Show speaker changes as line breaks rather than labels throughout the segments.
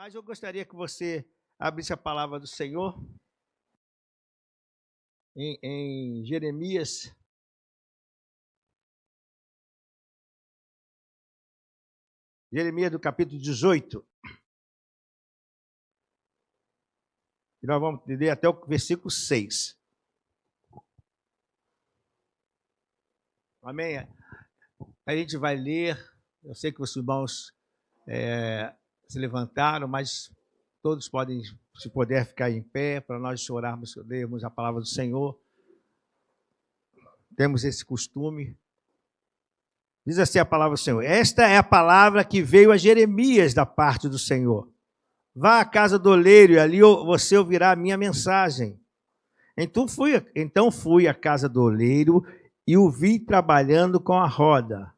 Mas eu gostaria que você abrisse a palavra do Senhor em Jeremias. Jeremias do capítulo 18. E nós vamos ler até o versículo 6. Amém? A gente vai ler. Eu sei que os irmãos se levantaram, mas todos podem, se puder, ficar em pé para nós orarmos, lermos a palavra do Senhor. Temos esse costume. Diz assim a palavra do Senhor: esta é a palavra que veio a Jeremias da parte do Senhor. Vá à casa do oleiro e ali você ouvirá a minha mensagem. Então fui à casa do oleiro e o vi trabalhando com a roda.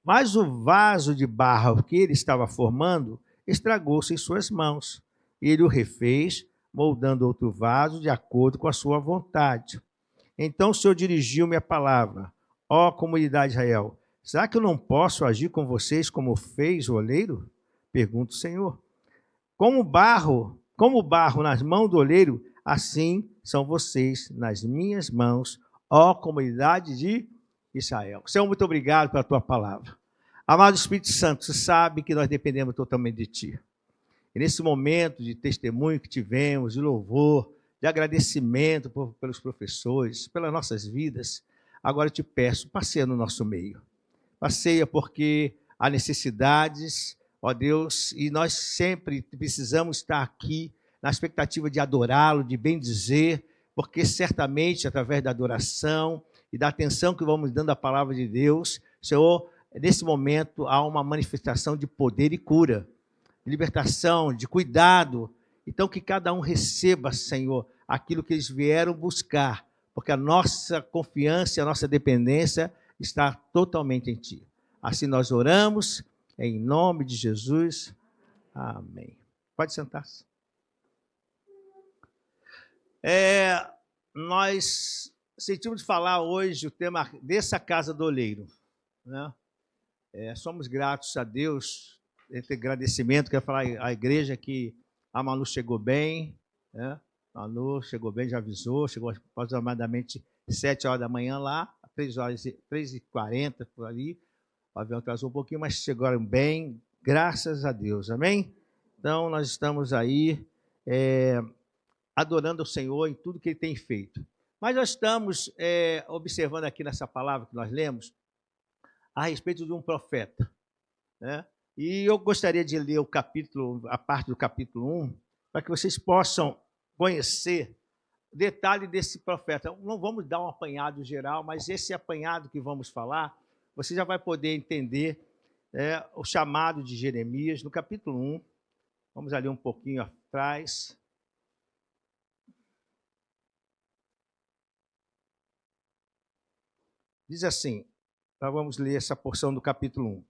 Mas o vaso de barro que ele estava formando estragou-se em suas mãos. Ele o refez, moldando outro vaso de acordo com a sua vontade. Então o Senhor dirigiu-me a palavra: ó comunidade de Israel, será que eu não posso agir com vocês como fez o oleiro? Pergunta o Senhor. Como barro nas mãos do oleiro, assim são vocês nas minhas mãos, ó comunidade de Israel. Senhor, muito obrigado pela tua palavra. Amado Espírito Santo, você sabe que nós dependemos totalmente de ti. E nesse momento de testemunho que tivemos, de louvor, de agradecimento pelos professores, pelas nossas vidas, agora eu te peço, passeia no nosso meio. Passeia porque há necessidades, ó Deus, e nós sempre precisamos estar aqui na expectativa de adorá-lo, de bendizer, porque certamente através da adoração e da atenção que vamos dando à palavra de Deus, Senhor, nesse momento há uma manifestação de poder e cura, de libertação, de cuidado. Então que cada um receba, Senhor, aquilo que eles vieram buscar, porque a nossa confiança e a nossa dependência está totalmente em Ti. Assim nós oramos, em nome de Jesus. Amém. Pode sentar-se. Nós sentimos falar hoje o tema dessa casa do oleiro, né? Somos gratos a Deus, esse agradecimento, quero falar à igreja que a Manu chegou bem, né? Manu chegou bem, já avisou, chegou aproximadamente 7 horas da manhã lá, 3h40 por ali, o avião atrasou um pouquinho, mas chegaram bem, graças a Deus, amém? Então, nós estamos aí adorando o Senhor em tudo que Ele tem feito. Mas nós estamos observando aqui nessa palavra que nós lemos, a respeito de um profeta, né? E eu gostaria de ler a parte do capítulo 1, para que vocês possam conhecer detalhe desse profeta. Não vamos dar um apanhado geral, mas esse apanhado que vamos falar, você já vai poder entender o chamado de Jeremias, no capítulo 1. Vamos ali um pouquinho atrás. Diz assim, nós vamos ler essa porção do capítulo 1.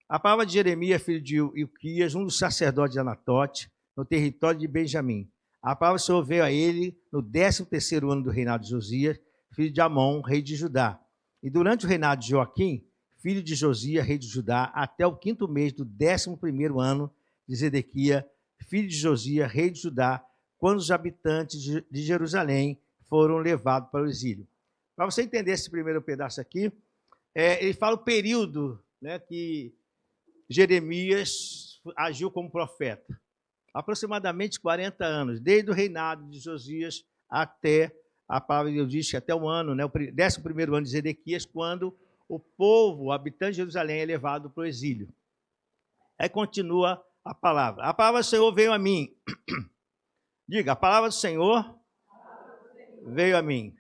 A palavra de Jeremias, filho de Ilquias, um dos sacerdotes de Anatote, no território de Benjamim. A palavra do Senhor veio a ele no 13º ano do reinado de Josias, filho de Amon, rei de Judá. E durante o reinado de Joaquim, filho de Josias, rei de Judá, até o 5º mês do 11º ano de Zedequias, filho de Josias, rei de Judá, quando os habitantes de Jerusalém foram levados para o exílio. Para você entender esse primeiro pedaço aqui, ele fala o período, né, que Jeremias agiu como profeta. Aproximadamente 40 anos, desde o reinado de Josias até, a palavra de Deus diz que até o ano, né, o 11º ano de Zedequias, quando o povo, o habitante de Jerusalém, é levado para o exílio. Aí continua a palavra. A palavra do Senhor veio a mim. Diga, a palavra do Senhor veio a mim.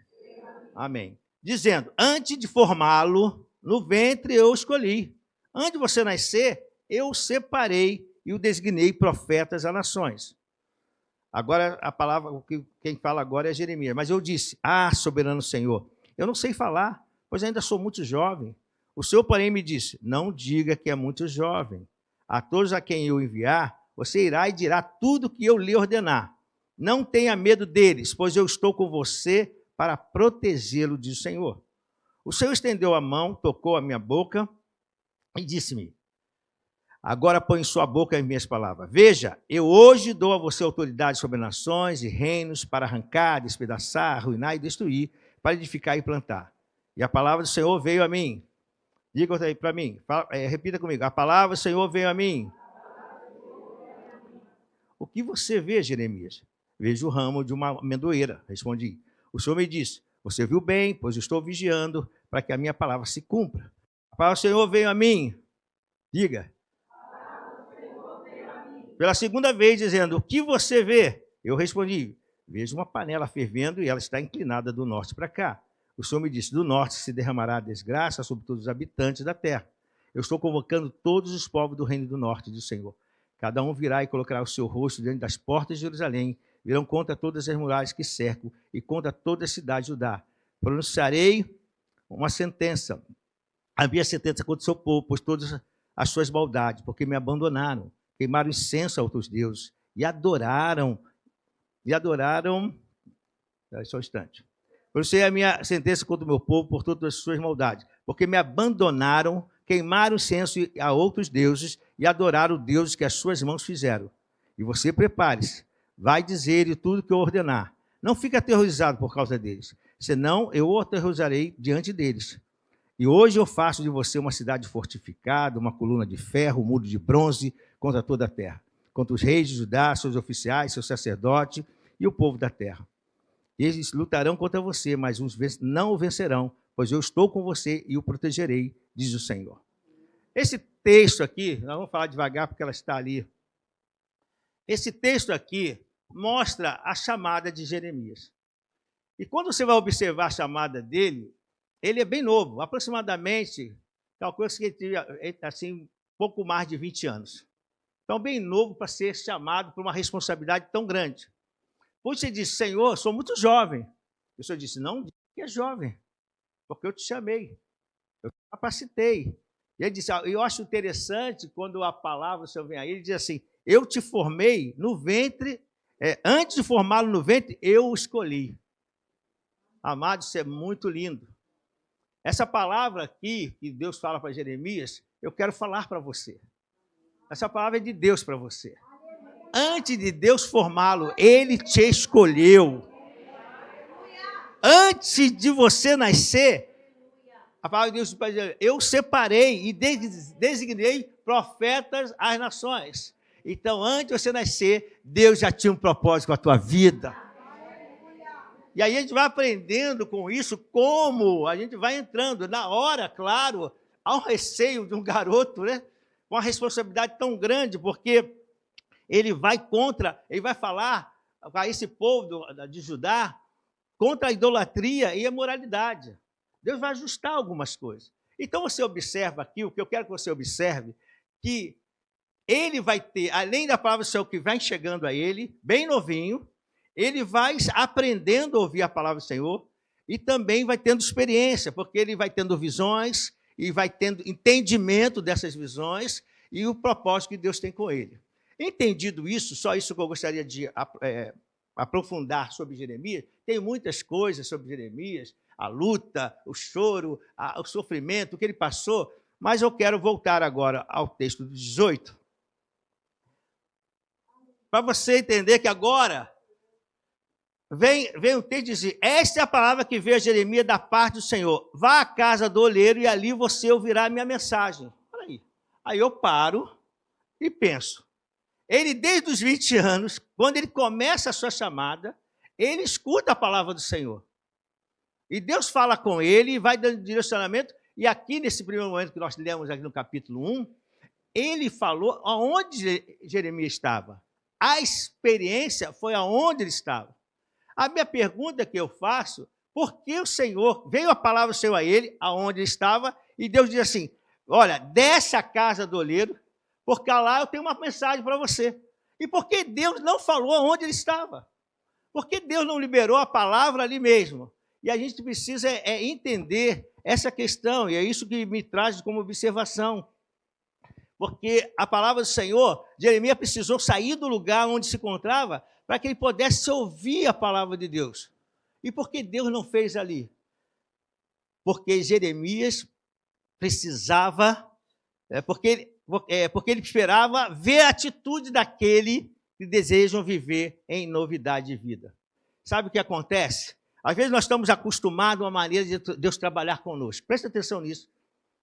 Amém. Dizendo, antes de formá-lo no ventre eu o escolhi. Antes de você nascer, eu o separei e o designei profetas às nações. Agora, a palavra, quem fala agora é Jeremias. Mas eu disse, soberano Senhor, eu não sei falar, pois ainda sou muito jovem. O Senhor, porém, me disse, não diga que é muito jovem. A todos a quem eu enviar, você irá e dirá tudo o que eu lhe ordenar. Não tenha medo deles, pois eu estou com você para protegê-lo, diz o Senhor. O Senhor estendeu a mão, tocou a minha boca e disse-me, Agora põe em sua boca as minhas palavras. Veja, eu hoje dou a você autoridade sobre nações e reinos para arrancar, despedaçar, arruinar e destruir, para edificar e plantar. E a palavra do Senhor veio a mim. Diga aí para mim, repita comigo. A palavra do Senhor veio a mim. O que você vê, Jeremias? Vejo o ramo de uma amendoeira, respondi. O Senhor me disse, você viu bem, pois eu estou vigiando para que a minha palavra se cumpra. A palavra do Senhor veio a mim. Diga. Pela segunda vez, dizendo, o que você vê? Eu respondi, vejo uma panela fervendo e ela está inclinada do norte para cá. O Senhor me disse, do norte se derramará a desgraça sobre todos os habitantes da terra. Eu estou convocando todos os povos do reino do norte, diz o Senhor. Cada um virá e colocará o seu rosto diante das portas de Jerusalém, virão contra todas as muralhas que cercam e contra toda a cidade de Judá. Pronunciarei uma sentença, a minha sentença contra o seu povo, pois todas as suas maldades, porque me abandonaram, queimaram incenso a outros deuses e adoraram, só um instante. Pronunciei a minha sentença contra o meu povo por todas as suas maldades, porque me abandonaram, queimaram incenso a outros deuses e adoraram deuses que as suas mãos fizeram. E você prepare-se, vai dizer tudo que eu ordenar. Não fique aterrorizado por causa deles, senão eu o aterrorizarei diante deles. E hoje eu faço de você uma cidade fortificada, uma coluna de ferro, um muro de bronze contra toda a terra, contra os reis de Judá, seus oficiais, seus sacerdotes e o povo da terra. Eles lutarão contra você, mas uns não o vencerão, pois eu estou com você e o protegerei, diz o Senhor. Esse texto aqui, nós vamos falar devagar porque ela está ali. Esse texto aqui mostra a chamada de Jeremias. E quando você vai observar a chamada dele, ele é bem novo, aproximadamente, calcula-se que ele tinha assim, pouco mais de 20 anos. Então, bem novo para ser chamado por uma responsabilidade tão grande. Por isso ele disse, Senhor, sou muito jovem. O Senhor disse, não diga que é jovem, porque eu te chamei, eu te capacitei. E ele disse, eu acho interessante quando a palavra do Senhor vem aí, ele diz assim, eu te formei no ventre, antes de formá-lo no ventre, eu o escolhi. Amado, isso é muito lindo. Essa palavra aqui, que Deus fala para Jeremias, eu quero falar para você. Essa palavra é de Deus para você. Antes de Deus formá-lo, Ele te escolheu. Antes de você nascer, a palavra de Deus diz, eu separei e designei profetas às nações. Então, antes de você nascer, Deus já tinha um propósito com a tua vida. E aí a gente vai aprendendo com isso como a gente vai entrando. Na hora, claro, há um receio de um garoto, né? Com uma responsabilidade tão grande, porque ele vai falar a esse povo de Judá contra a idolatria e a moralidade. Deus vai ajustar algumas coisas. Então você observa aqui, o que eu quero que você observe, que ele vai ter, além da palavra do Senhor que vai chegando a ele, bem novinho, ele vai aprendendo a ouvir a palavra do Senhor e também vai tendo experiência, porque ele vai tendo visões e vai tendo entendimento dessas visões e o propósito que Deus tem com ele. Entendido isso, só isso que eu gostaria de aprofundar sobre Jeremias, tem muitas coisas sobre Jeremias, a luta, o choro, o sofrimento, o que ele passou, mas eu quero voltar agora ao texto do 18, para você entender que agora vem o texto dizer, esta é a palavra que veio a Jeremias da parte do Senhor, vá à casa do oleiro e ali você ouvirá a minha mensagem. Olha aí. Aí eu paro e penso, ele desde os 20 anos, quando ele começa a sua chamada, ele escuta a palavra do Senhor. E Deus fala com ele e vai dando direcionamento. E aqui, nesse primeiro momento que nós lemos aqui no capítulo 1, ele falou aonde Jeremias estava. A experiência foi aonde ele estava. A minha pergunta que eu faço, por que o Senhor, veio a palavra do Senhor a ele, aonde ele estava, e Deus diz assim, olha, desce a casa do oleiro, porque lá eu tenho uma mensagem para você. E por que Deus não falou aonde ele estava? Por que Deus não liberou a palavra ali mesmo? E a gente precisa entender essa questão, e é isso que me traz como observação. Porque a palavra do Senhor, Jeremias precisou sair do lugar onde se encontrava para que ele pudesse ouvir a palavra de Deus. E por que Deus não fez ali? Porque Jeremias precisava, porque porque ele esperava ver a atitude daquele que desejam viver em novidade de vida. Sabe o que acontece? Às vezes nós estamos acostumados a uma maneira de Deus trabalhar conosco. Presta atenção nisso.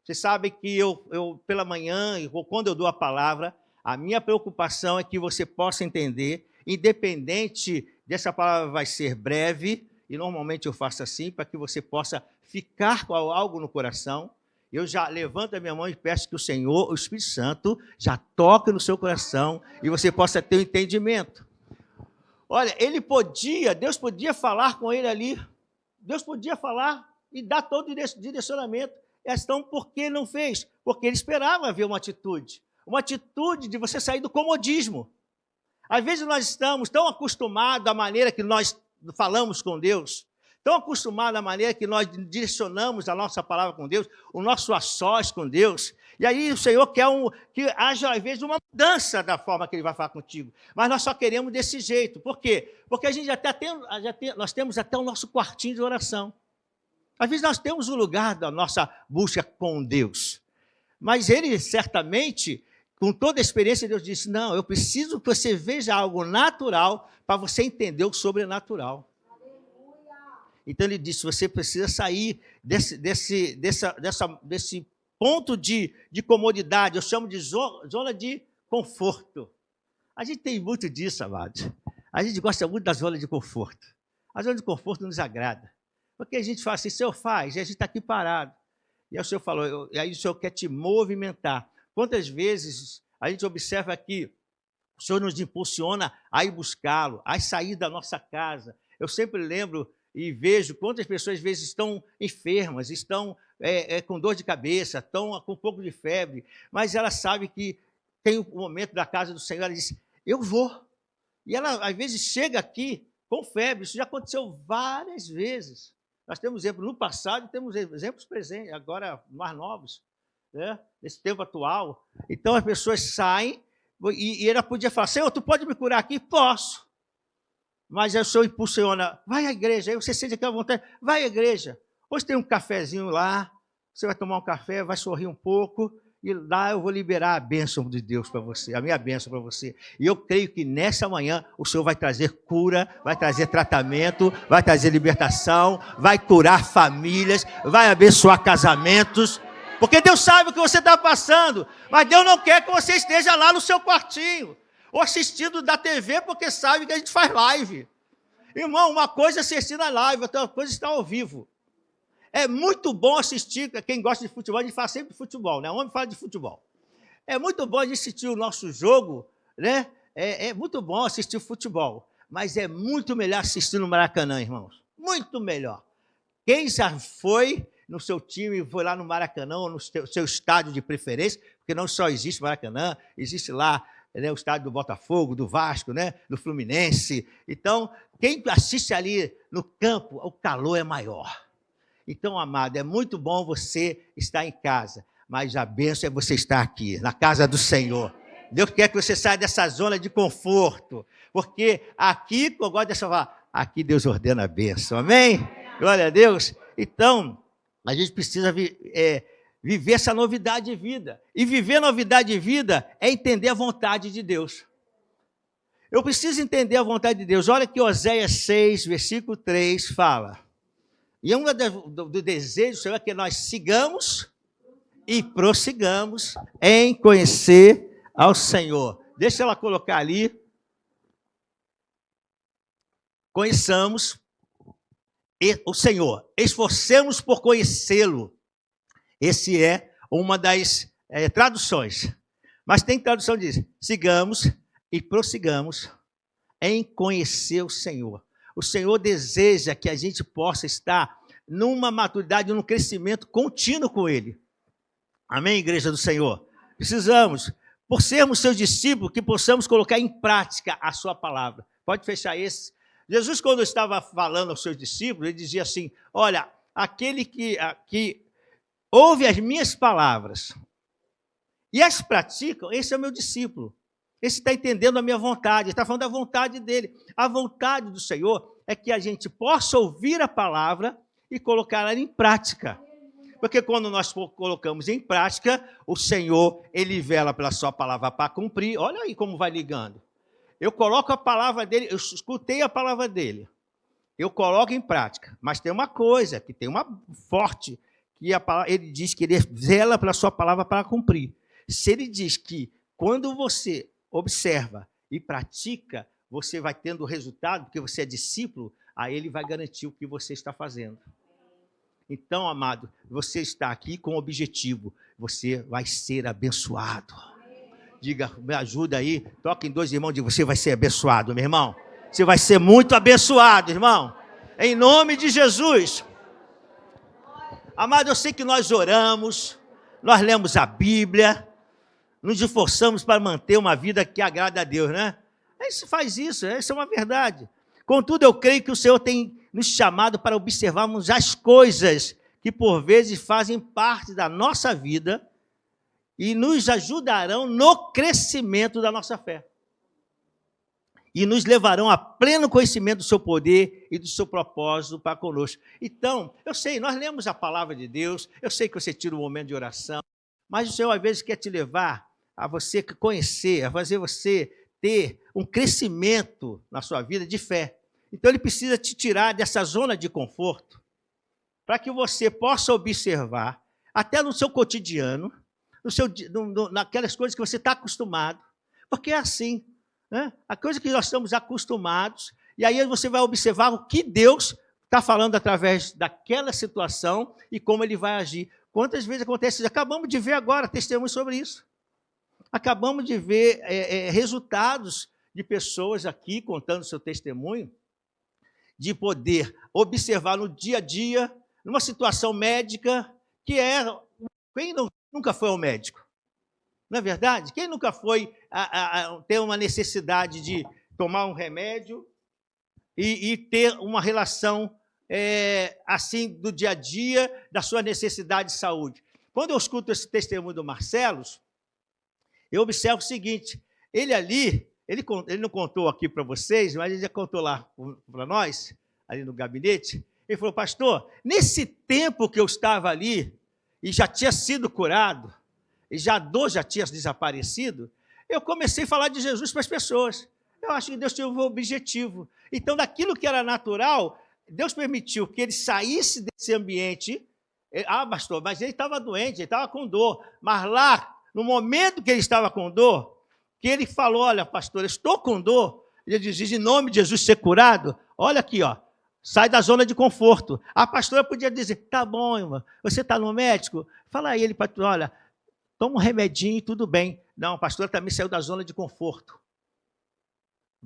Você sabe que eu pela manhã, ou quando eu dou a palavra, a minha preocupação é que você possa entender, independente dessa palavra vai ser breve, e normalmente eu faço assim, para que você possa ficar com algo no coração. Eu já levanto a minha mão e peço que o Senhor, o Espírito Santo, já toque no seu coração e você possa ter o entendimento. Olha, Deus podia falar com ele ali, Deus podia falar e dar todo o direcionamento. Então, por que não fez? Porque ele esperava ver uma atitude de você sair do comodismo. Às vezes nós estamos tão acostumados à maneira que nós falamos com Deus, tão acostumados à maneira que nós direcionamos a nossa palavra com Deus, o nosso a sós com Deus, e aí o Senhor quer que haja, às vezes, uma mudança da forma que Ele vai falar contigo, mas nós só queremos desse jeito. Por quê? Porque a gente nós temos até o nosso quartinho de oração. Às vezes nós temos um lugar da nossa busca com Deus, mas Ele certamente, com toda a experiência, Deus disse, não, eu preciso que você veja algo natural para você entender o sobrenatural. Então ele disse, você precisa sair desse ponto de comodidade, eu chamo de zona de conforto. A gente tem muito disso, amados. A gente gosta muito da zona de conforto. A zona de conforto nos agrada. Porque a gente fala assim, Senhor faz, e a gente está aqui parado. E aí o Senhor falou, e aí o Senhor quer te movimentar. Quantas vezes a gente observa que o Senhor nos impulsiona a ir buscá-lo, a sair da nossa casa. Eu sempre lembro e vejo quantas pessoas às vezes estão enfermas, estão com dor de cabeça, estão com um pouco de febre, mas ela sabe que tem o momento da casa do Senhor, ela diz, eu vou. E ela às vezes chega aqui com febre, isso já aconteceu várias vezes. Nós temos exemplos no passado e temos exemplos presentes, agora mais novos, né? Nesse tempo atual. Então as pessoas saem e ela podia falar, Senhor, tu pode me curar aqui? Posso. Mas aí o Senhor impulsiona, vai à igreja, aí você sente aquela vontade, vai à igreja. Hoje tem um cafezinho lá, você vai tomar um café, vai sorrir um pouco, e lá eu vou liberar a bênção de Deus para você, a minha bênção para você. E eu creio que nessa manhã o Senhor vai trazer cura, vai trazer tratamento, vai trazer libertação, vai curar famílias, vai abençoar casamentos, porque Deus sabe o que você está passando, mas Deus não quer que você esteja lá no seu quartinho, ou assistindo da TV, porque sabe que a gente faz live. Irmão, uma coisa é assistir na live, outra coisa é estar ao vivo. É muito bom assistir, quem gosta de futebol, a gente fala sempre de futebol, né? O homem fala de futebol. É muito bom a gente assistir o nosso jogo, né? É muito bom assistir futebol, mas é muito melhor assistir no Maracanã, irmãos. Muito melhor. Quem já foi no seu time, foi lá no Maracanã, ou no seu estádio de preferência, porque não só existe Maracanã, existe lá, né, o estádio do Botafogo, do Vasco, né, do Fluminense. Então, quem assiste ali no campo, o calor é maior. Então, amado, é muito bom você estar em casa, mas a bênção é você estar aqui, na casa do Senhor. Deus quer que você saia dessa zona de conforto, porque aqui, eu gosto dessa falar, aqui Deus ordena a bênção, amém? Glória a Deus. Então, a gente precisa viver essa novidade de vida. E viver novidade de vida é entender a vontade de Deus. Eu preciso entender a vontade de Deus. Olha que Oséias 6, versículo 3 fala. E um do desejo do Senhor é que nós sigamos e prossigamos em conhecer ao Senhor. Deixa ela colocar ali. Conheçamos o Senhor. Esforcemos por conhecê-lo. Esse é uma das traduções. Mas tem tradução que diz, sigamos e prossigamos em conhecer o Senhor. O Senhor deseja que a gente possa estar numa maturidade, num crescimento contínuo com Ele. Amém, igreja do Senhor? Precisamos, por sermos seus discípulos, que possamos colocar em prática a sua palavra. Pode fechar esse. Jesus, quando estava falando aos seus discípulos, ele dizia assim, olha, aquele que ouve as minhas palavras e as praticam, esse é o meu discípulo. Esse está entendendo a minha vontade, está falando da vontade dele. A vontade do Senhor é que a gente possa ouvir a palavra e colocá-la em prática. Porque quando nós colocamos em prática, o Senhor, Ele vela pela sua palavra para cumprir. Olha aí como vai ligando. Eu coloco a palavra dele, eu escutei a palavra dele. Eu coloco em prática. Mas tem uma coisa, que tem uma forte, que a palavra, ele diz que ele vela pela sua palavra para cumprir. Se ele diz que quando você observa e pratica, você vai tendo o resultado, porque você é discípulo, aí ele vai garantir o que você está fazendo. Então, amado, você está aqui com o objetivo, você vai ser abençoado. Diga, me ajuda aí, toca em dois irmãos, diga, você vai ser abençoado, meu irmão. Você vai ser muito abençoado, irmão. Em nome de Jesus. Amado, eu sei que nós oramos, nós lemos a Bíblia, nos esforçamos para manter uma vida que agrada a Deus, né? Isso faz isso, essa é uma verdade. Contudo, eu creio que o Senhor tem nos chamado para observarmos as coisas que por vezes fazem parte da nossa vida e nos ajudarão no crescimento da nossa fé. E nos levarão a pleno conhecimento do seu poder e do seu propósito para conosco. Então, eu sei, nós lemos a palavra de Deus, eu sei que você tira um momento de oração, mas o Senhor às vezes quer te levar a você conhecer, a fazer você ter um crescimento na sua vida de fé. Então, Ele precisa te tirar dessa zona de conforto para que você possa observar, até no seu cotidiano, naquelas coisas que você está acostumado, porque é assim, né? A coisa que nós estamos acostumados, e aí você vai observar o que Deus está falando através daquela situação e como Ele vai agir. Quantas vezes acontece? Acabamos de ver agora testemunhos sobre isso. Acabamos de ver resultados de pessoas aqui contando seu testemunho, de poder observar no dia a dia, numa situação médica, que é... Quem nunca foi ao médico? Não é verdade? Quem nunca foi ter uma necessidade de tomar um remédio e ter uma relação assim do dia a dia, da sua necessidade de saúde? Quando eu escuto esse testemunho do Marcelos, eu observo o seguinte, ele ali, ele não contou aqui para vocês, mas ele já contou lá para nós, ali no gabinete, ele falou, pastor, nesse tempo que eu estava ali, e já tinha sido curado, e já a dor já tinha desaparecido, eu comecei a falar de Jesus para as pessoas. Eu acho que Deus tinha um objetivo. Então, daquilo que era natural, Deus permitiu que ele saísse desse ambiente. Pastor, mas ele estava doente, ele estava com dor. Mas lá, no momento que ele estava com dor, que ele falou, olha, pastor, eu estou com dor, ele diz, em nome de Jesus, ser curado, olha aqui, ó, sai da zona de conforto. A pastora podia dizer, tá bom, irmã, você está no médico? Fala aí, ele, olha, toma um remedinho e tudo bem. Não, a pastora também saiu da zona de conforto.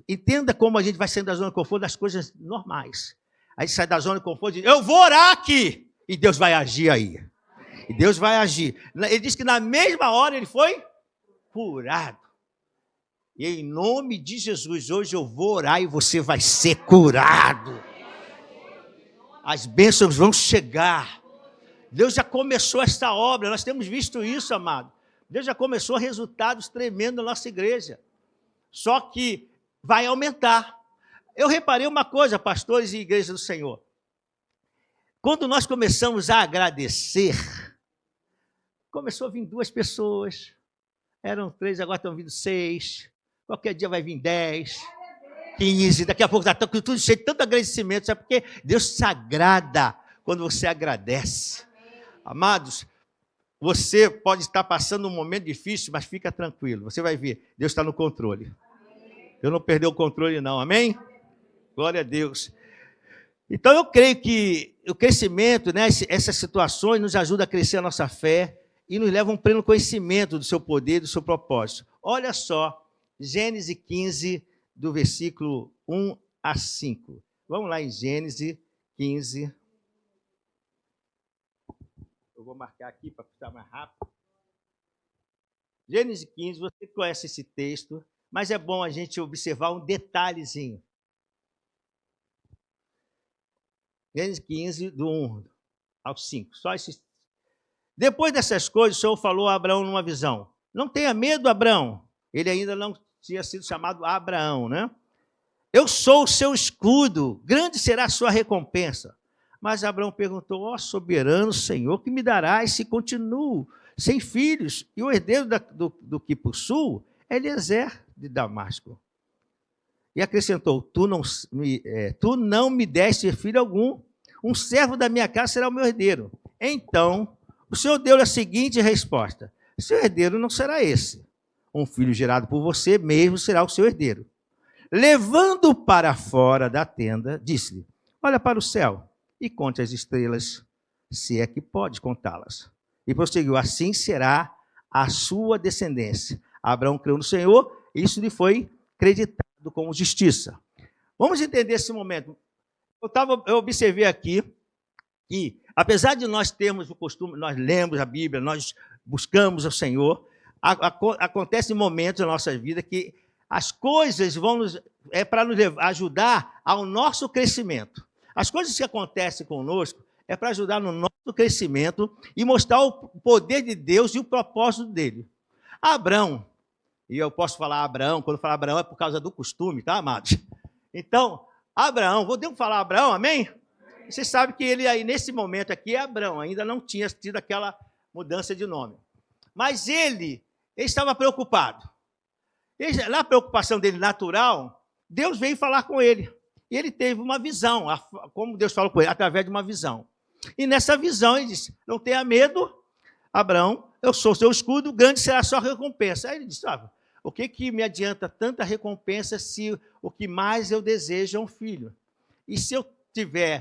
Entenda como a gente vai saindo da zona de conforto das coisas normais. Aí sai da zona de conforto e diz, eu vou orar aqui. E Deus vai agir aí. E Deus vai agir. Ele diz que na mesma hora ele foi curado. E em nome de Jesus, hoje eu vou orar e você vai ser curado. As bênçãos vão chegar. Deus já começou esta obra, nós temos visto isso, amado. Deus já começou resultados tremendos na nossa igreja. Só que vai aumentar. Eu reparei uma coisa, pastores e igreja do Senhor. Quando nós começamos a agradecer, começou a vir 2 pessoas, eram 3, agora estão vindo 6, qualquer dia vai vir 10, 15, daqui a pouco está tudo cheio de tanto agradecimento, sabe? Porque Deus se agrada quando você agradece. Amados, você pode estar passando um momento difícil, mas fica tranquilo, você vai ver, Deus está no controle. Deus não perdeu o controle não, amém? Glória a Deus. Então eu creio que o crescimento, né, essas situações nos ajudam a crescer a nossa fé e nos levam a um pleno conhecimento do seu poder, do seu propósito. Olha só, Gênesis 15, do versículo 1 a 5. Vamos lá em Gênesis 15. Eu vou marcar aqui para ficar mais rápido. Gênesis 15, você conhece esse texto, mas é bom a gente observar um detalhezinho. Gênesis 15, do 1 ao 5. Só esses. Depois dessas coisas, o Senhor falou a Abraão numa visão. Não tenha medo, Abraão. Ele ainda não tinha sido chamado Abraão, né? Eu sou o seu escudo, grande será a sua recompensa. Mas Abraão perguntou: ó soberano Senhor, que me darás se continuo sem filhos? E o herdeiro do que possuo é Eliezer de Damasco. E acrescentou: tu não me deste filho algum, um servo da minha casa será o meu herdeiro. Então, o Senhor deu-lhe a seguinte resposta: seu herdeiro não será esse. Um filho gerado por você mesmo será o seu herdeiro. Levando-o para fora da tenda, disse-lhe: olha para o céu e conte as estrelas, se é que pode contá-las. E prosseguiu: assim será a sua descendência. Abraão creu no Senhor, e isso lhe foi acreditado como justiça. Vamos entender esse momento. Eu observei aqui que, apesar de nós termos o costume, nós lemos a Bíblia, nós buscamos o Senhor, acontece momentos na nossa vida que as coisas para nos ajudar ao nosso crescimento. As coisas que acontecem conosco é para ajudar no nosso crescimento e mostrar o poder de Deus e o propósito dele. Abraão, e eu posso falar Abraão, quando eu falar Abraão é por causa do costume, tá, amados? Então, Abraão, podemos falar Abraão, amém? Você sabe que ele aí, nesse momento aqui, é Abraão, ainda não tinha tido aquela mudança de nome. Mas ele estava preocupado. Na preocupação dele natural, Deus veio falar com ele. E ele teve uma visão, como Deus falou com ele, através de uma visão. E nessa visão ele disse: não tenha medo, Abraão, eu sou seu escudo, grande será a sua recompensa. Aí ele disse: o que me adianta tanta recompensa se o que mais eu desejo é um filho? E se eu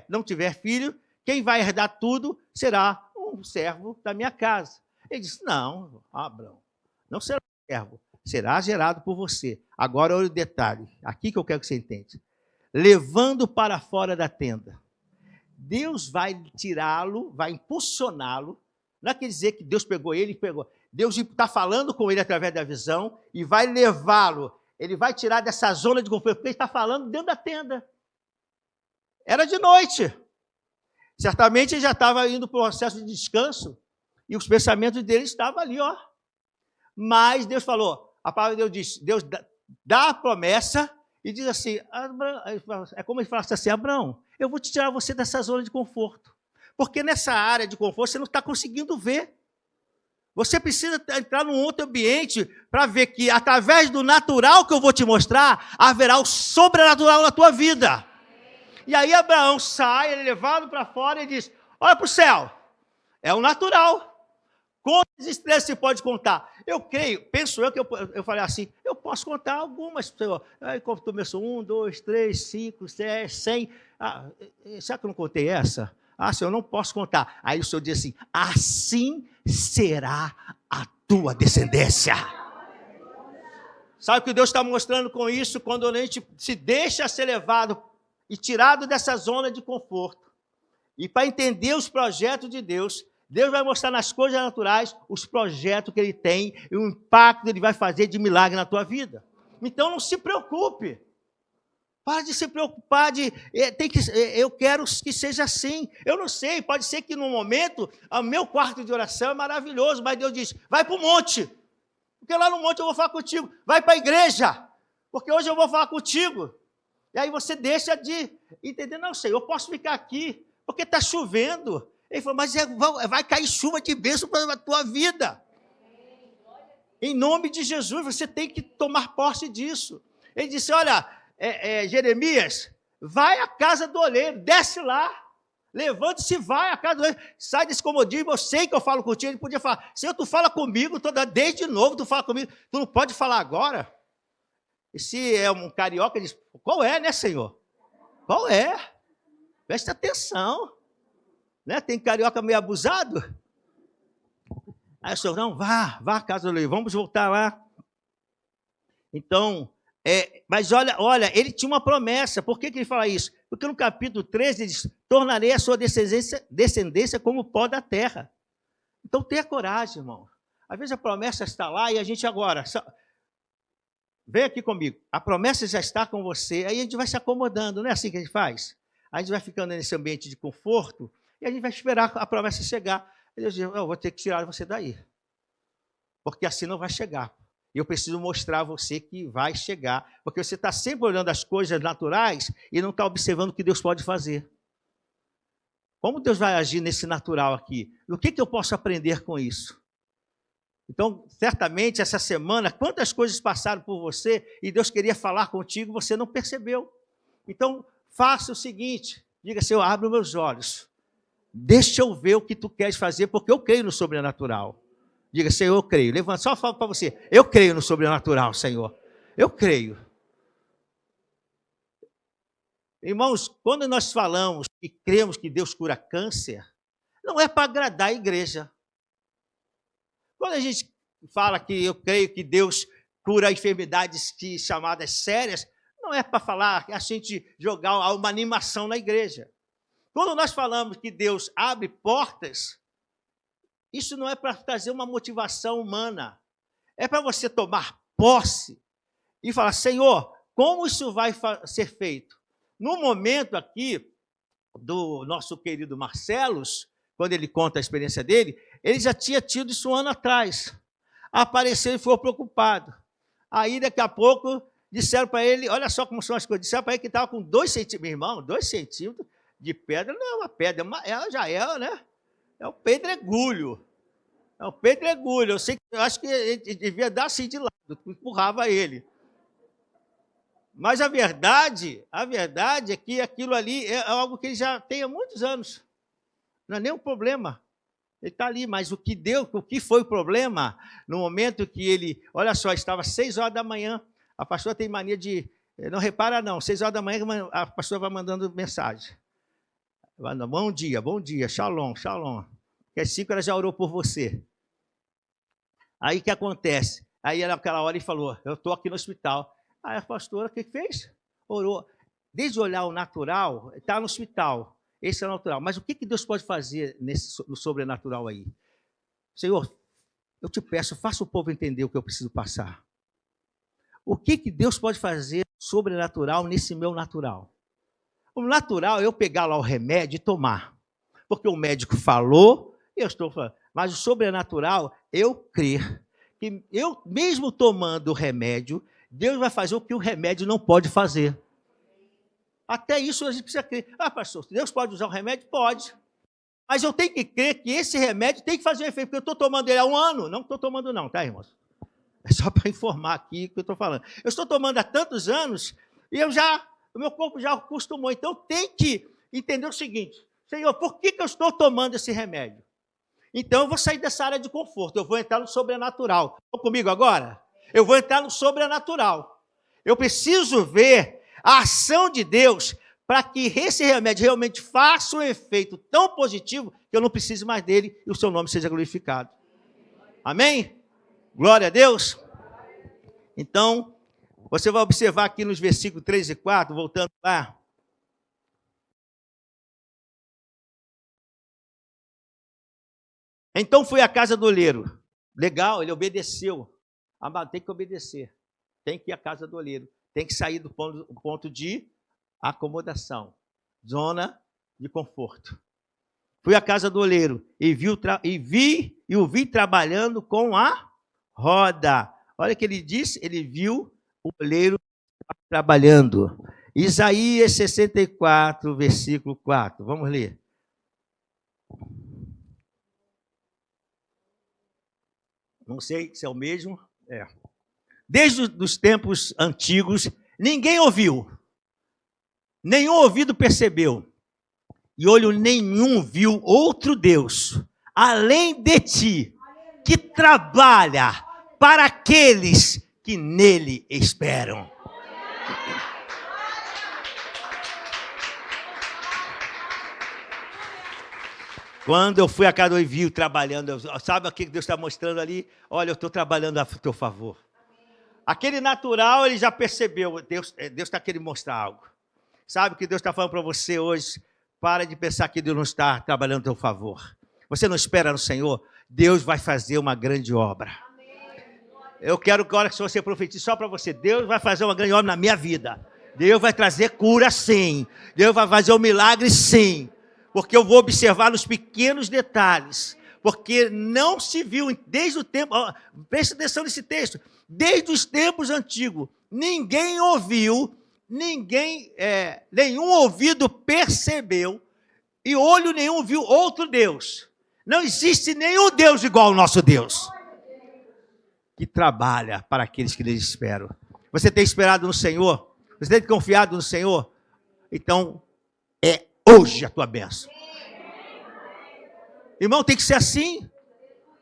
não tiver filho, quem vai herdar tudo será um servo da minha casa. Ele disse: não, Abraão, não será um servo, será gerado por você. Agora olha o detalhe, aqui que eu quero que você entenda. Levando para fora da tenda. Deus vai tirá-lo, vai impulsioná-lo. Não quer dizer que Deus pegou ele, Deus está falando com ele através da visão e vai levá-lo. Ele vai tirar dessa zona de conforto, porque ele está falando dentro da tenda. Era de noite. Certamente ele já estava indo para o processo de descanso e os pensamentos dele estavam ali, ó. Mas Deus falou, a palavra de Deus diz, Deus dá a promessa e diz assim, é como ele falasse assim: Abraão, eu vou te tirar você dessa zona de conforto, porque nessa área de conforto você não está conseguindo ver. Você precisa entrar num outro ambiente para ver que, através do natural que eu vou te mostrar, haverá o sobrenatural na tua vida. E aí Abraão sai, ele é levado para fora e diz: olha para o céu, é o natural. Quantas estrelas se pode contar? Eu creio, penso eu falei assim, eu posso contar algumas, Senhor. Aí começou 1, 2, 3, 5, 6, 100. Será que eu não contei essa? Senhor, eu não posso contar. Aí o Senhor diz assim: assim será a tua descendência. Sabe o que Deus está mostrando com isso? Quando a gente se deixa ser levado e tirado dessa zona de conforto, e para entender os projetos de Deus, Deus vai mostrar nas coisas naturais os projetos que Ele tem e o impacto que Ele vai fazer de milagre na tua vida. Então não se preocupe. Para de se preocupar eu quero que seja assim. Eu não sei, pode ser que no momento o meu quarto de oração é maravilhoso, mas Deus diz: vai para o monte, porque lá no monte eu vou falar contigo. Vai para a igreja, porque hoje eu vou falar contigo. E aí você deixa de entender: não, Senhor, eu posso ficar aqui, porque está chovendo. Ele falou: mas vai cair chuva de bênção para a tua vida. Em nome de Jesus, você tem que tomar posse disso. Ele disse: olha, Jeremias, vai à casa do oleiro, desce lá, levante-se e vai à casa do oleiro, sai desse comodismo, eu sei que eu falo contigo. Ele podia falar: Senhor, tu fala comigo, desde novo tu fala comigo, tu não pode falar agora? E se é um carioca, ele diz: qual é, né, Senhor? Qual é? Presta atenção. Né? Tem carioca meio abusado. Aí o Senhor: não, vá à casa do oleiro, vamos voltar lá. Então, mas olha, ele tinha uma promessa. Por que ele fala isso? Porque no capítulo 13 ele diz: tornarei a sua descendência como o pó da terra. Então tenha coragem, irmão. Às vezes a promessa está lá e a gente agora... Vem aqui comigo. A promessa já está com você, aí a gente vai se acomodando, não é assim que a gente faz? A gente vai ficando nesse ambiente de conforto e a gente vai esperar a promessa chegar. E Deus diz: eu vou ter que tirar você daí, porque assim não vai chegar. E eu preciso mostrar a você que vai chegar, porque você está sempre olhando as coisas naturais e não está observando o que Deus pode fazer. Como Deus vai agir nesse natural aqui? O que eu posso aprender com isso? Então, certamente, essa semana, quantas coisas passaram por você e Deus queria falar contigo, você não percebeu. Então, faça o seguinte, diga, Senhor, abre os meus olhos. Deixa eu ver o que tu queres fazer, porque eu creio no sobrenatural. Diga, Senhor, eu creio. Levanta, só falo para você, eu creio no sobrenatural, Senhor. Eu creio. Irmãos, quando nós falamos e cremos que Deus cura câncer, não é para agradar a igreja. Quando a gente fala que eu creio que Deus cura enfermidades chamadas sérias, não é para falar, a gente jogar uma animação na igreja. Quando nós falamos que Deus abre portas, isso não é para trazer uma motivação humana. É para você tomar posse e falar, Senhor, como isso vai ser feito? No momento aqui do nosso querido Marcelos, quando ele conta a experiência dele, ele já tinha tido isso um ano atrás. Apareceu e ficou preocupado. Aí, daqui a pouco, disseram para ele, olha só como são as coisas, disseram para ele que estava com 2 centímetros, irmão, 2 centímetros de pedra, não é uma pedra, ela já é, né? É um pedregulho. É um pedregulho. Eu acho que ele devia dar assim de lado, empurrava ele. Mas a verdade é que aquilo ali é algo que ele já tem há muitos anos. Não é nem um problema. Ele está ali, mas o que foi o problema? No momento que ele, olha só, estava 6 horas da manhã, a pastora tem mania de, não repara não, 6 horas da manhã a pastora vai mandando mensagem. Bom dia, shalom, shalom. Que às 5 ela já orou por você. Aí o que acontece? Aí naquela hora ele falou, eu estou aqui no hospital. Aí a pastora, o que fez? Orou. Desde olhar o natural, está no hospital. Esse é o natural. Mas o que Deus pode fazer no sobrenatural aí? Senhor, eu te peço, faça o povo entender o que eu preciso passar. O que Deus pode fazer sobrenatural nesse meu natural? O natural é eu pegar lá o remédio e tomar. Porque o médico falou, eu estou falando. Mas o sobrenatural, eu crer que eu, mesmo tomando o remédio, Deus vai fazer o que o remédio não pode fazer. Até isso a gente precisa crer. Ah, pastor, Deus pode usar o remédio? Pode. Mas eu tenho que crer que esse remédio tem que fazer um efeito, porque eu estou tomando ele há 1 ano. Não estou tomando não, tá, irmãos? É só para informar aqui o que eu estou falando. Eu estou tomando há tantos anos e o meu corpo já acostumou. Então eu tenho que entender o seguinte, Senhor, por que eu estou tomando esse remédio? Então eu vou sair dessa área de conforto, eu vou entrar no sobrenatural. Estão comigo agora? Eu vou entrar no sobrenatural. Eu preciso ver a ação de Deus para que esse remédio realmente faça um efeito tão positivo que eu não precise mais dele e o seu nome seja glorificado. Amém? Glória a Deus. Então, você vai observar aqui nos versículos 3 e 4, voltando lá. Então foi à casa do oleiro. Legal, ele obedeceu. Amado, tem que obedecer. Tem que ir à casa do oleiro. Tem que sair do ponto de acomodação, zona de conforto. Fui à casa do oleiro e o vi trabalhando com a roda. Olha o que ele disse, ele viu o oleiro trabalhando. Isaías 64, versículo 4. Vamos ler. Não sei se é o mesmo. É. Desde os tempos antigos, ninguém ouviu, nenhum ouvido percebeu, e olho nenhum viu outro Deus, além de ti, que trabalha para aqueles que nele esperam. Quando eu fui a casa e vi trabalhando, sabe o que Deus está mostrando ali? Olha, eu estou trabalhando a teu favor. Aquele natural, ele já percebeu, Deus está querendo mostrar algo. Sabe o que Deus está falando para você hoje? Para de pensar que Deus não está trabalhando a teu favor. Você não espera no Senhor? Deus vai fazer uma grande obra. Eu quero que agora que você profetize só para você, Deus vai fazer uma grande obra na minha vida. Deus vai trazer cura sim. Deus vai fazer um milagre sim. Porque eu vou observar nos pequenos detalhes. Porque não se viu desde o tempo, preste atenção nesse texto, desde os tempos antigos, ninguém ouviu, nenhum ouvido percebeu e olho nenhum viu outro Deus. Não existe nenhum Deus igual ao nosso Deus, que trabalha para aqueles que lhe esperam. Você tem esperado no Senhor? Você tem confiado no Senhor? Então, é hoje a tua bênção. Irmão, tem que ser assim.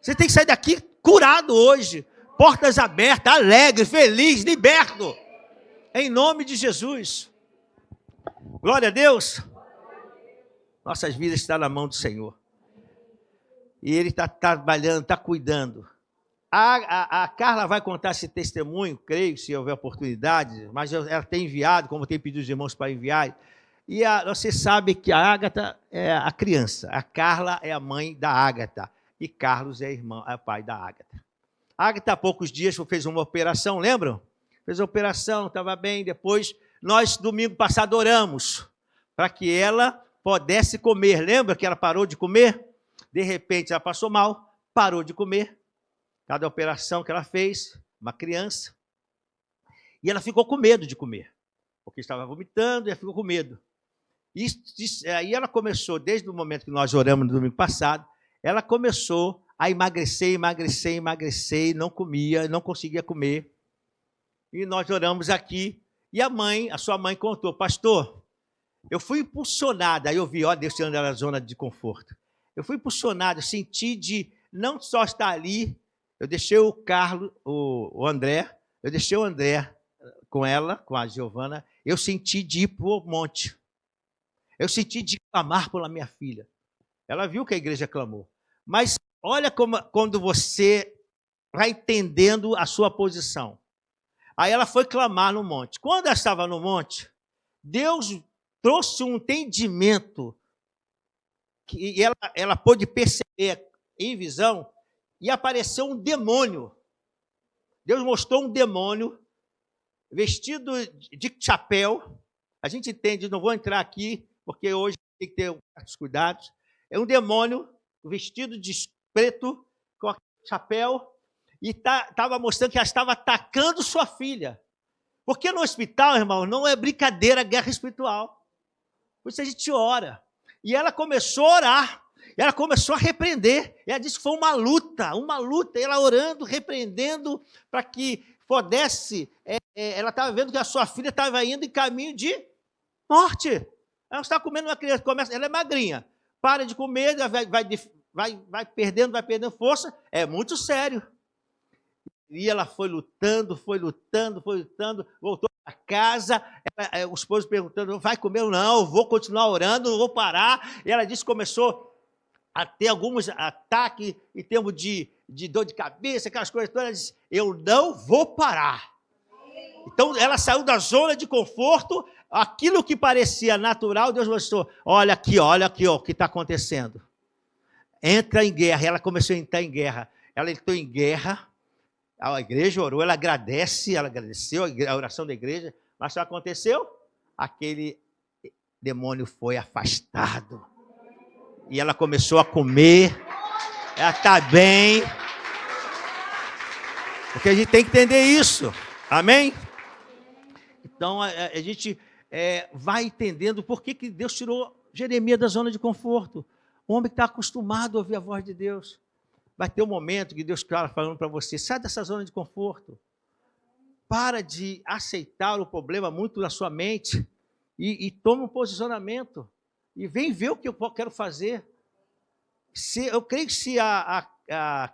Você tem que sair daqui curado hoje. Portas abertas, alegre, feliz, liberto. Em nome de Jesus. Glória a Deus. Nossas vidas estão na mão do Senhor. E Ele está trabalhando, está cuidando. A Carla vai contar esse testemunho, creio, se houver oportunidade, mas ela tem enviado, como tem pedido os irmãos para enviar. E você sabe que a Ágata é a criança, a Carla é a mãe da Ágata, e Carlos é o pai da Ágata. A Ágata, há poucos dias, fez uma operação, lembram? Fez a operação, estava bem, depois nós, domingo passado, oramos para que ela pudesse comer. Lembra que ela parou de comer? De repente, ela passou mal, parou de comer. Cada operação que ela fez, uma criança. E ela ficou com medo de comer, porque estava vomitando e ela ficou com medo. Aí ela começou, desde o momento que nós oramos no domingo passado, ela começou a emagrecer, e não comia, não conseguia comer. E nós oramos aqui, e a sua mãe contou, pastor, eu fui impulsionada, aí eu vi, ó, Deus tirando ela da zona de conforto. Eu fui impulsionado, eu senti de não só estar ali, eu deixei o Carlos, o André, eu deixei o André com ela, com a Giovana, eu senti de ir para o monte. Eu senti de clamar pela minha filha. Ela viu que a igreja clamou. Mas olha quando você vai entendendo a sua posição. Aí ela foi clamar no monte. Quando ela estava no monte, Deus trouxe um entendimento que ela pôde perceber em visão, e apareceu um demônio. Deus mostrou um demônio vestido de chapéu. A gente entende, não vou entrar aqui, porque hoje tem que ter certos cuidados. É um demônio vestido de preto, com chapéu, e estava mostrando que ela estava atacando sua filha. Porque no hospital, irmão, não é brincadeira, guerra espiritual. Por isso a gente ora. E ela começou a orar. Ela começou a repreender. Ela disse que foi uma luta. Ela orando, repreendendo, para que pudesse. Ela estava vendo que a sua filha estava indo em caminho de morte. Ela está comendo uma criança, ela é magrinha. Para de comer, vai perdendo força. É muito sério. E ela foi lutando, voltou para casa, o esposo perguntando, vai comer ou não? Vou continuar orando, não vou parar. E ela disse que começou a ter alguns ataques em termos de dor de cabeça, aquelas coisas todas. Ela disse, eu não vou parar. Então, ela saiu da zona de conforto, aquilo que parecia natural, Deus mostrou, olha aqui, ó, o que está acontecendo. Entra em guerra. Ela começou a entrar em guerra. Ela entrou em guerra, a igreja orou, ela agradeceu a oração da igreja, mas o que aconteceu? Aquele demônio foi afastado. E ela começou a comer, ela está bem. Porque a gente tem que entender isso, amém? Então, a gente vai entendendo por que Deus tirou Jeremias da zona de conforto. O homem que está acostumado a ouvir a voz de Deus. Vai ter um momento que Deus está falando para você, sai dessa zona de conforto. Para de aceitar o problema muito na sua mente e toma um posicionamento. E vem ver o que eu quero fazer. Eu creio que se a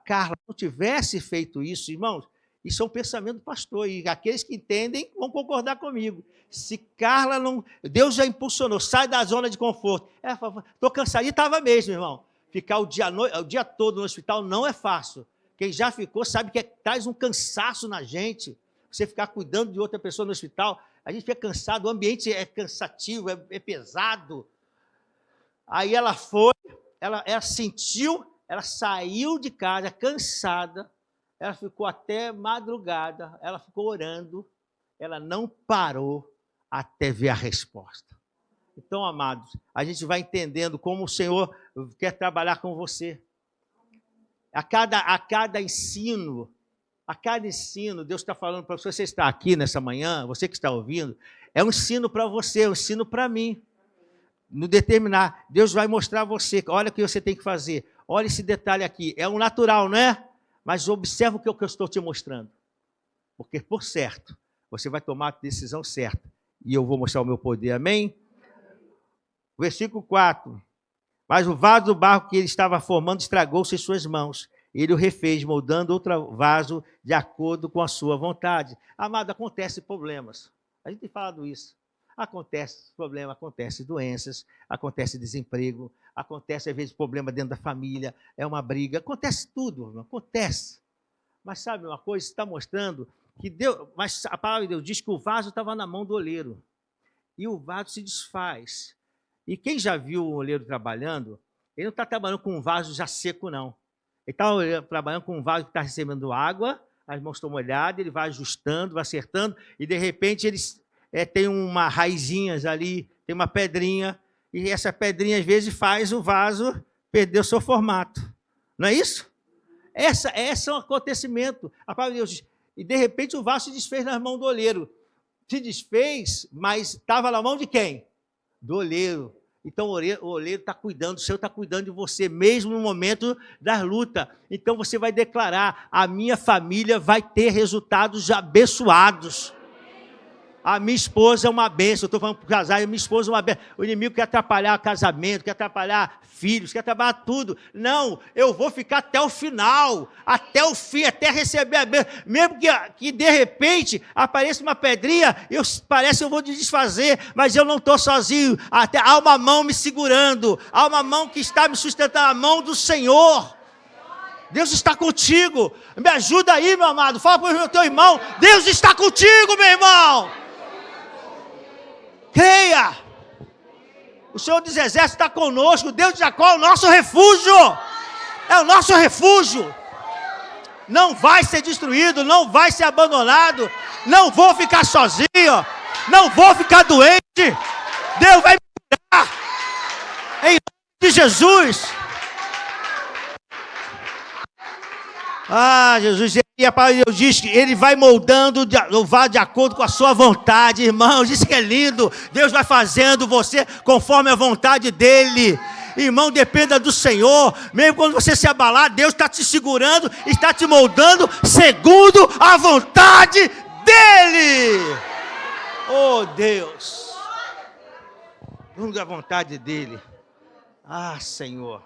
Carla não tivesse feito isso, irmãos, isso é um pensamento do pastor, e aqueles que entendem vão concordar comigo. Se Carla não... Deus já impulsionou, sai da zona de conforto. Estou cansado, e estava mesmo, irmão. Ficar o dia todo no hospital não é fácil. Quem já ficou sabe que traz um cansaço na gente. Você ficar cuidando de outra pessoa no hospital, a gente fica cansado, o ambiente é cansativo, é pesado. Aí ela foi, ela sentiu, ela saiu de casa cansada, ela ficou até madrugada, ela ficou orando, ela não parou até ver a resposta. Então, amados, a gente vai entendendo como o Senhor quer trabalhar com você. A cada ensino, Deus está falando para você está aqui nessa manhã, você que está ouvindo, é um ensino para você, é um ensino para mim. no determinar, Deus vai mostrar a você, olha o que você tem que fazer, olha esse detalhe aqui, é um natural, não é? Mas observa o que eu estou te mostrando, porque por certo, você vai tomar a decisão certa, e eu vou mostrar o meu poder, amém? Versículo 4, mas o vaso do barro que ele estava formando estragou-se em suas mãos, ele o refez, moldando outro vaso de acordo com a sua vontade. Amado, acontecem problemas, a gente tem falado isso. Acontece problema, acontece doenças, acontece desemprego, acontece às vezes problema dentro da família, é uma briga, acontece tudo, irmão, acontece. Mas sabe uma coisa, está mostrando que Deus, mas a palavra de Deus diz que o vaso estava na mão do oleiro e o vaso se desfaz. E quem já viu o oleiro trabalhando, ele não está trabalhando com um vaso já seco, não. Ele está trabalhando com um vaso que está recebendo água, as mãos estão molhadas, ele vai ajustando, vai acertando, e de repente eles tem uma raizinhas ali, tem uma pedrinha, e essa pedrinha às vezes faz o vaso perder o seu formato. Não é isso? Esse é um acontecimento. A palavra de Deus diz, e de repente o vaso se desfez nas mãos do oleiro. Se desfez, mas estava na mão de quem? Do oleiro. Então o oleiro está cuidando, o Senhor está cuidando de você, mesmo no momento da luta. Então você vai declarar, a minha família vai ter resultados abençoados. A minha esposa é uma bênção, eu estou falando para o casal, a minha esposa é uma bênção. O inimigo quer atrapalhar o casamento, quer atrapalhar filhos, quer atrapalhar tudo. Não, eu vou ficar até o final, até o fim, até receber a bênção. Mesmo que de repente apareça uma pedrinha, parece que eu vou desfazer, mas eu não estou sozinho. Até há uma mão me segurando, há uma mão que está me sustentando, a mão do Senhor. Deus está contigo. Me ajuda aí, meu amado. Fala para o teu irmão. Deus está contigo, meu irmão. Creia, o Senhor dos Exércitos está conosco, Deus de Jacó é o nosso refúgio, é o nosso refúgio, não vai ser destruído, não vai ser abandonado, não vou ficar sozinho, não vou ficar doente, Deus vai me cuidar, em nome de Jesus. Jesus, e a palavra de Deus diz que Ele vai moldando o vaso de acordo com a sua vontade, irmãos, isso que é lindo, Deus vai fazendo você conforme a vontade dEle, irmão, dependa do Senhor, mesmo quando você se abalar, Deus está te segurando, está te moldando, segundo a vontade dEle, oh Deus, segundo a vontade dEle, Senhor,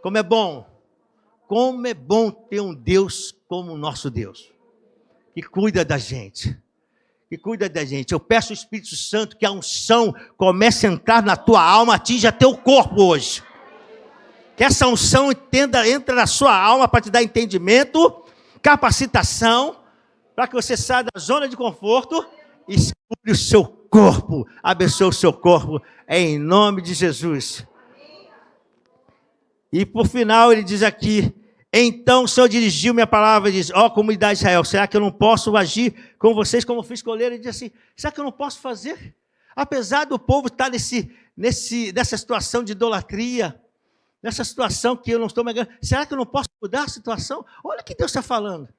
como é bom ter um Deus como o nosso Deus, que cuida da gente, Eu peço ao Espírito Santo que a unção comece a entrar na tua alma, atinja teu corpo hoje. Que essa unção entra na sua alma para te dar entendimento, capacitação, para que você saia da zona de conforto e segure o seu corpo, abençoe o seu corpo, em nome de Jesus. E por final ele diz aqui, então o Senhor dirigiu minha palavra e diz, comunidade de Israel, será que eu não posso agir com vocês como fiz com o oleiro? Ele diz assim, será que eu não posso fazer? Apesar do povo estar nessa situação de idolatria, nessa situação que eu não estou me enganando, será que eu não posso mudar a situação? Olha o que Deus está falando.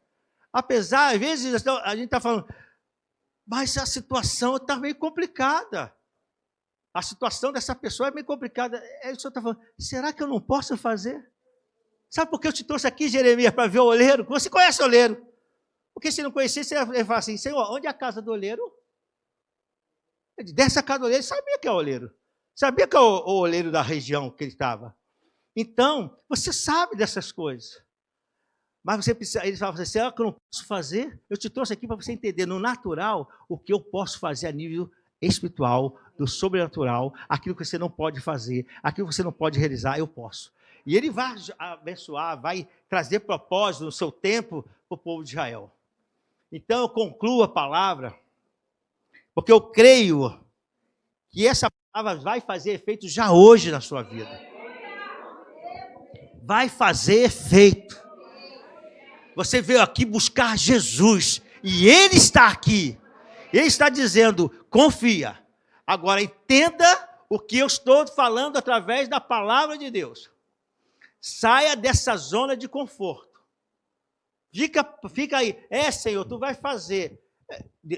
Apesar, às vezes a gente está falando, mas a situação está meio complicada. A situação dessa pessoa é meio complicada. O Senhor está falando, será que eu não posso fazer? Sabe por que eu te trouxe aqui, Jeremias, para ver o oleiro? Você conhece o oleiro. Porque se não conhecesse, você ia falar assim, Senhor, onde é a casa do oleiro? Dessa casa do oleiro, ele sabia que é o oleiro. Sabia que é o oleiro da região que ele estava. Então, você sabe dessas coisas. Mas você precisa, ele fala assim, será que eu não posso fazer? Eu te trouxe aqui para você entender no natural o que eu posso fazer a nível espiritual, do sobrenatural, aquilo que você não pode fazer, aquilo que você não pode realizar, eu posso. E ele vai abençoar, vai trazer propósito no seu tempo para o povo de Israel. Então eu concluo a palavra, porque eu creio que essa palavra vai fazer efeito já hoje na sua vida. Vai fazer efeito. Você veio aqui buscar Jesus, e Ele está aqui. Ele está dizendo, confia. Agora entenda o que eu estou falando através da palavra de Deus. Saia dessa zona de conforto. Fica aí. Senhor, tu vai fazer.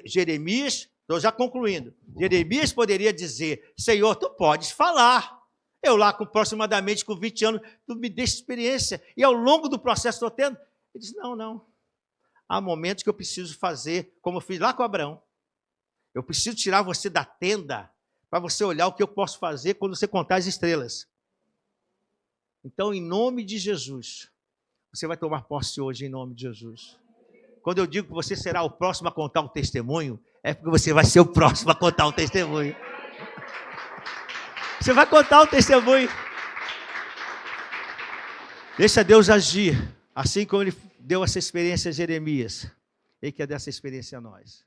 Jeremias Estou já concluindo. Jeremias poderia dizer, Senhor, tu podes falar. Eu lá com aproximadamente com 20 anos, tu me deixa experiência. E ao longo do processo estou tendo. Ele diz, não. Há momentos que eu preciso fazer, como eu fiz lá com Abraão. Eu preciso tirar você da tenda para você olhar o que eu posso fazer quando você contar as estrelas. Então, em nome de Jesus, você vai tomar posse hoje em nome de Jesus. Quando eu digo que você será o próximo a contar um testemunho, é porque você vai ser o próximo a contar um testemunho. Você vai contar um testemunho. Deixa Deus agir, assim como Ele deu essa experiência a Jeremias. Ele quer dar essa experiência a nós.